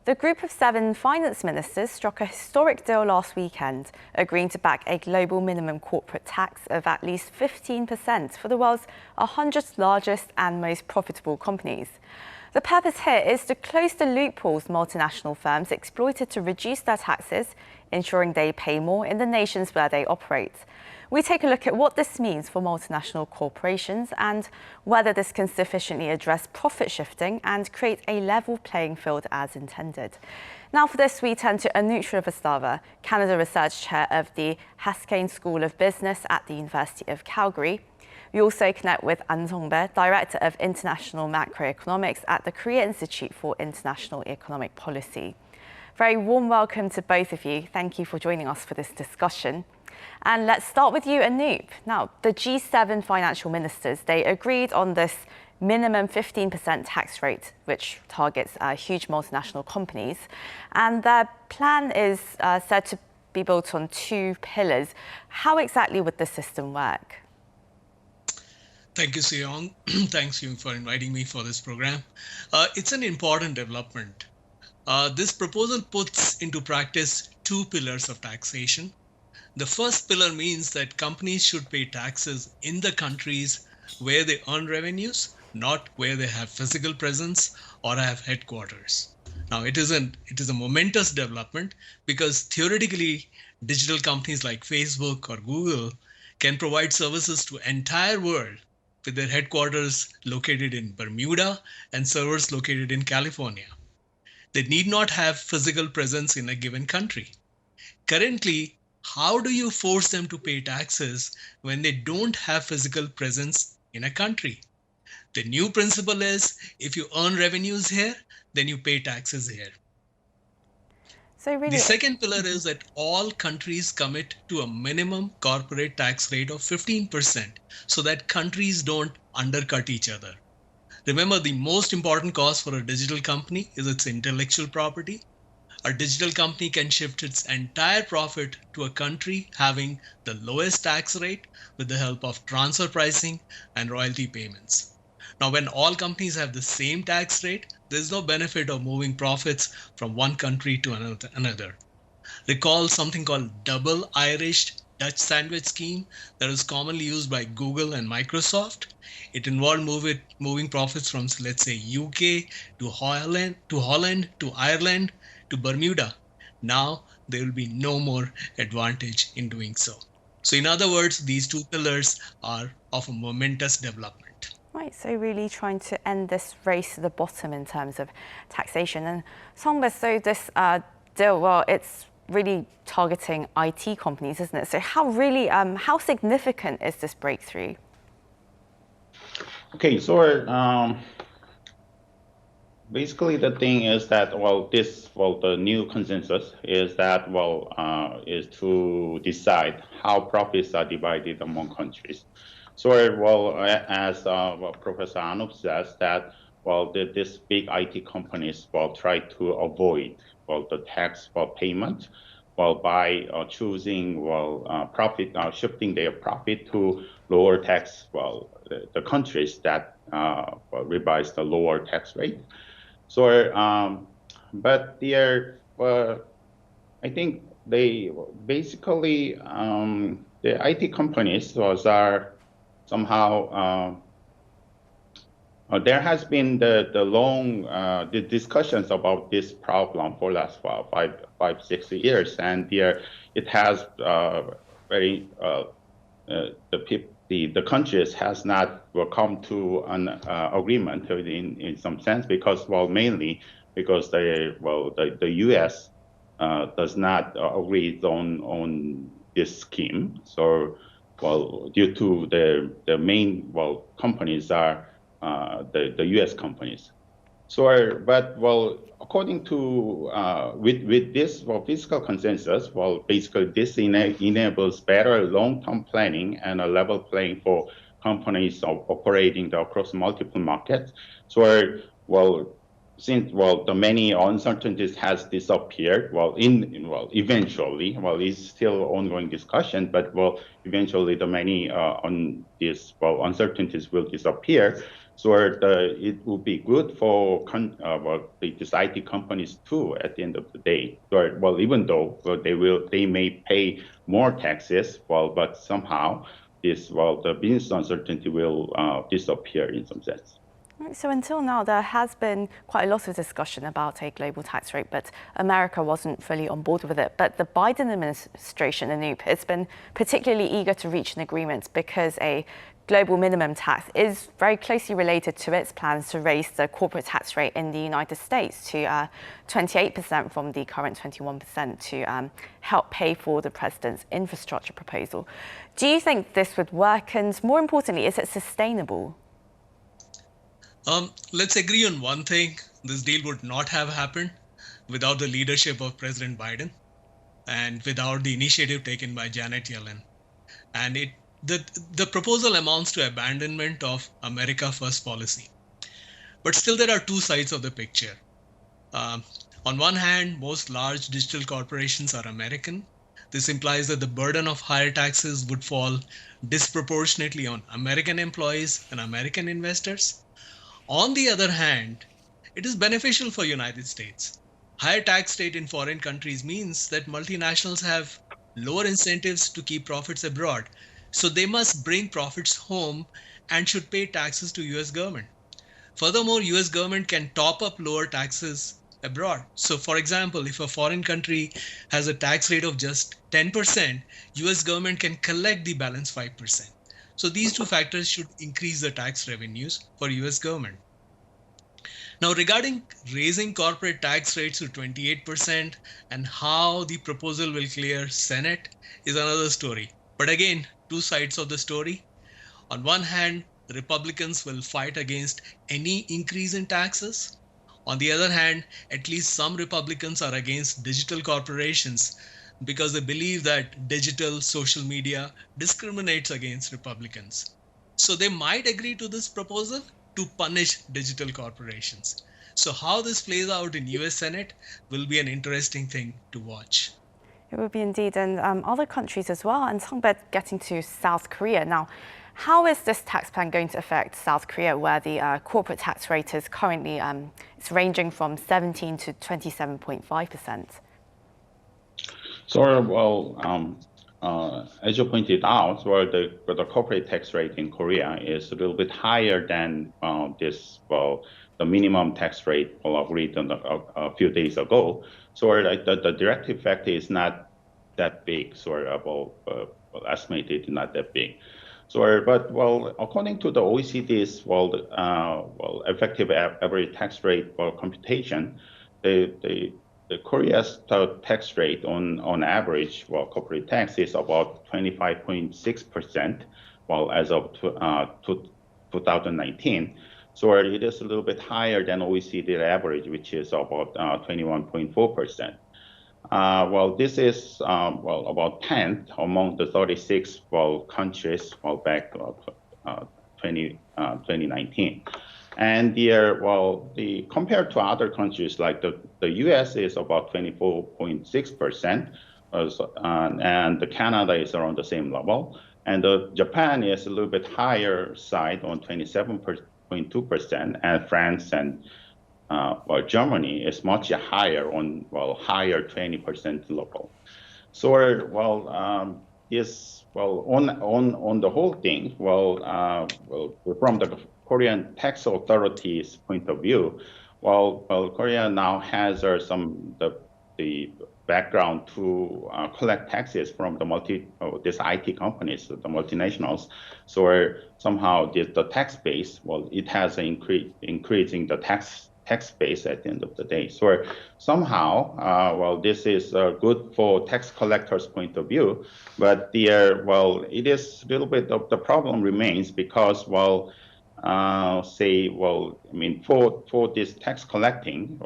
The group of 7 finance ministers struck a historic deal last weekend, agreeing to back a global minimum corporate tax of at least 15% for the world's 100 largest and most profitable companies. The purpose here is to close the loopholes multinational firms exploited to reduce their taxes, ensuring they pay more in the nations where they operate. We take a look at what this means for multinational corporations and whether this can sufficiently address profit shifting and create a level playing field as intended. Now for this, we turn to Anuj Srivastava, Canada Research Chair of the Haskayne School of Business at the University of Calgary. We also connect with An Songbae, Director of International Macroeconomics at the Korea Institute for International Economic Policy. Very warm welcome to both of you. Thank you for joining us for this discussion. And let's start with you, Anup. Now, the G7 financial ministers, they agreed on this minimum 15% tax rate, which targets huge multinational companies. And their plan is said to be built on 2 pillars. How exactly would the system work? Thank you, Seong. Thanks you for inviting me for this program. It's an important development. This proposal puts into practice 2 pillars of taxation. The first pillar means that companies should pay taxes in the countries where they earn revenues, not where they have physical presence or have headquarters. Now, it is a momentous development because theoretically, digital companies like Facebook or Google can provide services to the entire world with their headquarters located in Bermuda and servers located in California. They need not have physical presence in a given country. Currently, how do you force them to pay taxes when they don't have physical presence in a country? The new principle is if you earn revenues here, then you pay taxes here. The second pillar is that all countries commit to a minimum corporate tax rate of 15% so that countries don't undercut each other. Remember, the most important cost for a digital company is its intellectual property. A digital company can shift its entire profit to a country having the lowest tax rate with the help of transfer pricing and royalty payments. Now, when all companies have the same tax rate, there's no benefit of moving profits from one country to another. Recall something called double Irish Dutch sandwich scheme that is commonly used by Google and Microsoft. It involved moving profits from, let's say, UK to Holland to Ireland to Bermuda. Now there will be no more advantage in doing so. So in other words, these 2 pillars are of a momentous development. Right, so really trying to end this race to the bottom in terms of taxation. And Songbae, so this deal, well, it's really targeting IT companies, isn't it? So how significant is this breakthrough? Okay, so basically the thing is that, the new consensus is that, is to decide how profits are divided among countries. So, as Professor Anup says that, this big IT companies try to avoid, the tax payment, by choosing, shifting their profit to lower tax, the countries that revise the lower tax rate. So, but I think they basically, the IT companies are somehow, there has been the long the discussions about this problem for last 5-6 years, and it has very the countries has not come to an agreement in some sense because mainly because the U.S. Does not agree on this scheme. So due to the main companies are the U.S. companies. So but according to with this fiscal consensus, basically this enables better long-term planning and a level playing for companies operating across multiple markets. So since the many uncertainties has disappeared, eventually, it's still ongoing discussion, but eventually the many uncertainties will disappear. So it would be good for these IT companies too at the end of the day. So, well, even though they may pay more taxes, but somehow the business uncertainty will disappear in some sense. So until now, there has been quite a lot of discussion about a global tax rate, but America wasn't fully on board with it. But the Biden administration, Anoop, has been particularly eager to reach an agreement because a global minimum tax is very closely related to its plans to raise the corporate tax rate in the United States to 28% from the current 21% to help pay for the president's infrastructure proposal. Do you think this would work? And more importantly, is it sustainable? Let's agree on one thing. This deal would not have happened without the leadership of President Biden and without the initiative taken by Janet Yellen. And the proposal amounts to abandonment of America First policy. But still, there are two sides of the picture. On one hand, most large digital corporations are American. This implies that the burden of higher taxes would fall disproportionately on American employees and American investors. On the other hand, it is beneficial for United States. Higher tax rate in foreign countries means that multinationals have lower incentives to keep profits abroad. So they must bring profits home and should pay taxes to US government. Furthermore, US government can top up lower taxes abroad. So for example, if a foreign country has a tax rate of just 10%, US government can collect the balance 5%. So these two factors should increase the tax revenues for US government. Now, regarding raising corporate tax rates to 28% and how the proposal will clear Senate is another story. But again, two sides of the story. On one hand, the Republicans will fight against any increase in taxes. On the other hand, at least some Republicans are against digital corporations because they believe that digital social media discriminates against Republicans. So they might agree to this proposal to punish digital corporations. So how this plays out in US Senate will be an interesting thing to watch. It would be indeed, and other countries as well. And talking about getting to South Korea now, how is this tax plan going to affect South Korea, where the corporate tax rate is currently it's ranging from 17 to 27.5%? So, well, as you pointed out, the corporate tax rate in Korea is a little bit higher than the minimum tax rate agreed on a few days ago. So the direct effect is not that big, estimated not that big. So, but according to the OECD's effective average tax rate computation, the Korea's tax rate on average, corporate tax is about 25.6%, as of 2019. So it is a little bit higher than OECD average, which is about 21.4%. This is about 10th among the 36 countries back 2019. And compared to other countries, like the US is about 24.6%, and Canada is around the same level, and Japan is a little bit higher side on 27.2%, and France and Germany is much higher on higher 20% level. So on the whole thing, from the Korean tax authorities' point of view, Korea now has the background to collect taxes from these IT companies, the multinationals. So somehow the tax base, it has increasing the tax base at the end of the day. So somehow, this is good for tax collectors' point of view, but it is a little bit of the problem remains because for this tax collecting,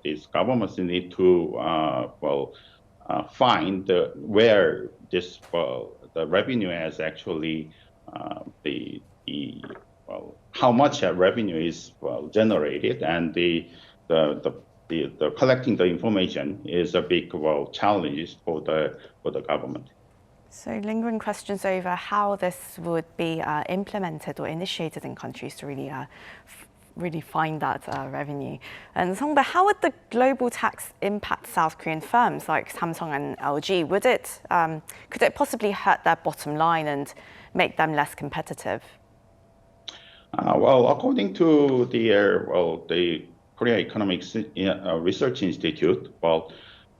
these governments need to find where this the revenue is actually how much revenue is generated, and the collecting the information is a big challenge for the government. So lingering questions over how this would be implemented or initiated in countries to really find that revenue. And Songba, how would the global tax impact South Korean firms like Samsung and LG? Could it possibly hurt their bottom line and make them less competitive? Well, according to the Korea Economics Research Institute,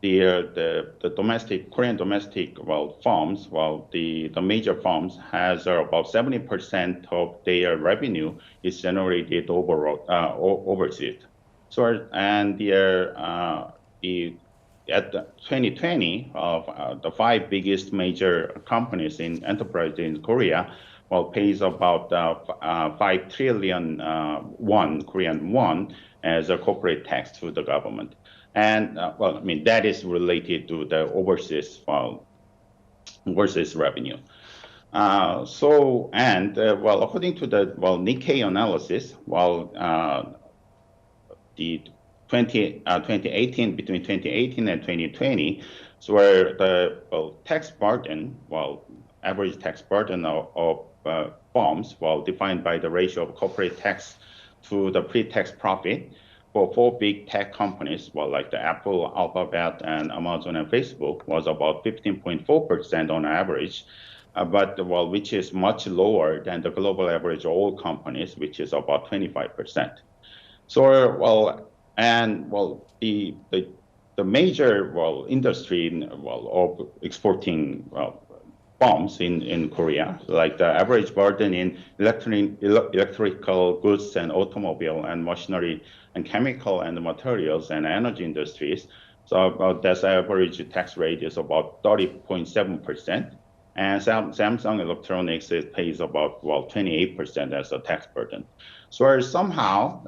the domestic Korean domestic firms, the major firms has about 70% of their revenue is generated overseas. So at the 2020, the 5 biggest major companies in enterprise in Korea pays about 5 trillion Korean won as a corporate tax to the government. And that is related to the overseas revenue. According to the Nikkei analysis, the 2018 between 2018 and 2020, so where the tax burden, average tax burden of firms, defined by the ratio of corporate tax to the pre-tax profit. For 4 big tech companies, like the Apple, Alphabet, and Amazon and Facebook, was about 15.4% on average, which is much lower than the global average of all companies, which is about 25%. So, the major industry of exporting firms in Korea, like the average burden in electrical goods and automobile and machinery and chemical and materials and energy industries. So that's average tax rate is about 30.7%. And Samsung Electronics pays about 28% as a tax burden. So somehow,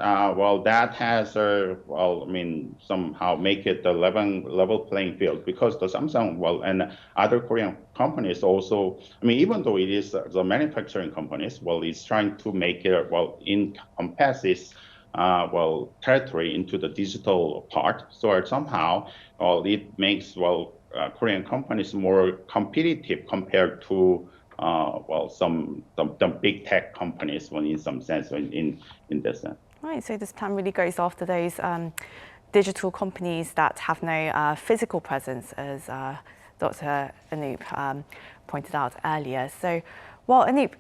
that has somehow make it a level playing field, because the Samsung and other Korean companies also, even though it is the manufacturing companies, it's trying to make it encompasses territory into the digital part. So somehow it makes Korean companies more competitive compared to some big tech companies, in some sense, in this sense. Right. So this plan really goes after those digital companies that have no physical presence, as Dr. Anoop pointed out earlier. So, Anoop,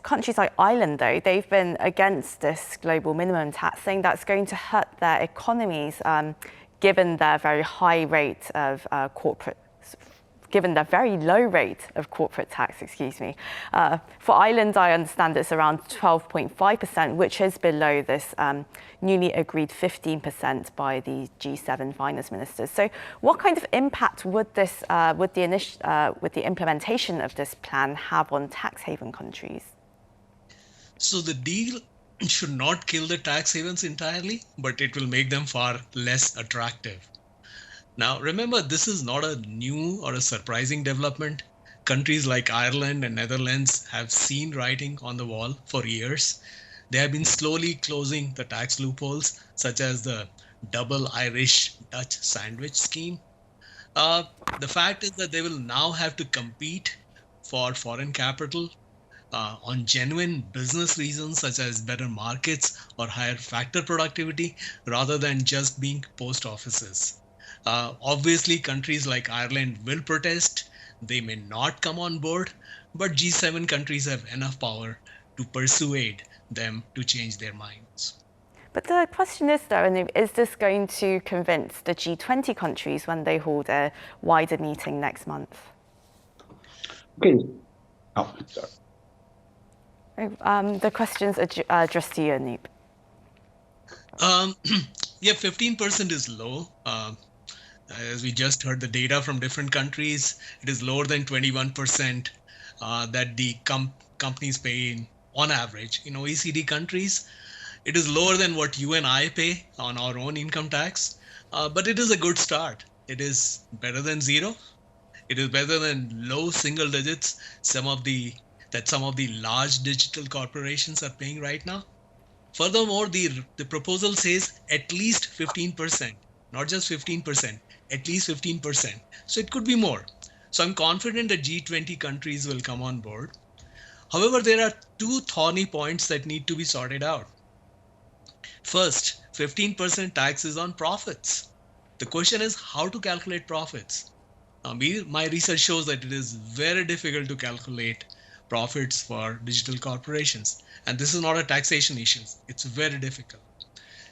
countries like Ireland, though, they've been against this global minimum tax, saying that's going to hurt their economies, given their very high rate of given their very low rate of corporate tax, For Ireland, I understand it's around 12.5%, which is below this newly agreed 15% by the G7 finance ministers. So what kind of impact would this, with the implementation of this plan have on tax haven countries? So the deal should not kill the tax havens entirely, but it will make them far less attractive. Now, remember, this is not a new or a surprising development. Countries like Ireland and Netherlands have seen writing on the wall for years. They have been slowly closing the tax loopholes, such as the double Irish-Dutch sandwich scheme. The fact is that they will now have to compete for foreign capital on genuine business reasons, such as better markets or higher factor productivity, rather than just being post offices. Obviously, countries like Ireland will protest. They may not come on board, but G7 countries have enough power to persuade them to change their minds. But the question is, though, is this going to convince the G20 countries when they hold a wider meeting next month? Okay. Oh, sorry. The question's addressed to you, Anoop. Yeah, 15% is low. As we just heard the data from different countries, it is lower than 21% that the companies pay on average. In OECD countries, it is lower than what you and I pay on our own income tax, but it is a good start. It is better than zero. It is better than low single digits, some of the large digital corporations are paying right now. Furthermore, the proposal says at least 15%, not just 15%, at least 15%. So it could be more. So I'm confident that G20 countries will come on board. However, there are two thorny points that need to be sorted out. First, 15% tax is on profits. The question is how to calculate profits. My research shows that it is very difficult to calculate profits for digital corporations. And this is not a taxation issue. It's very difficult.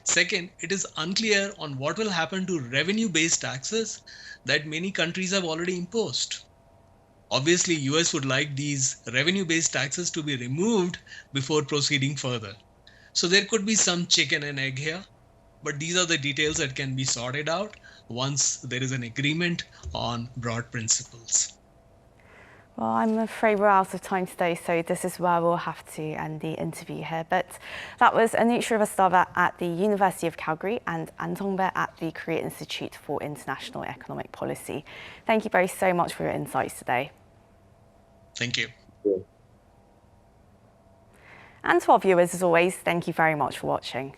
Second, it is unclear on what will happen to revenue-based taxes that many countries have already imposed. Obviously, US would like these revenue-based taxes to be removed before proceeding further. So there could be some chicken and egg here, but these are the details that can be sorted out once there is an agreement on broad principles. Well, I'm afraid we're out of time today, so this is where we'll have to end the interview here. But that was Anup Srivastava at the University of Calgary and Antongbe at the Korea Institute for International Economic Policy. Thank you both so much for your insights today. Thank you. And to our viewers, as always, thank you very much for watching.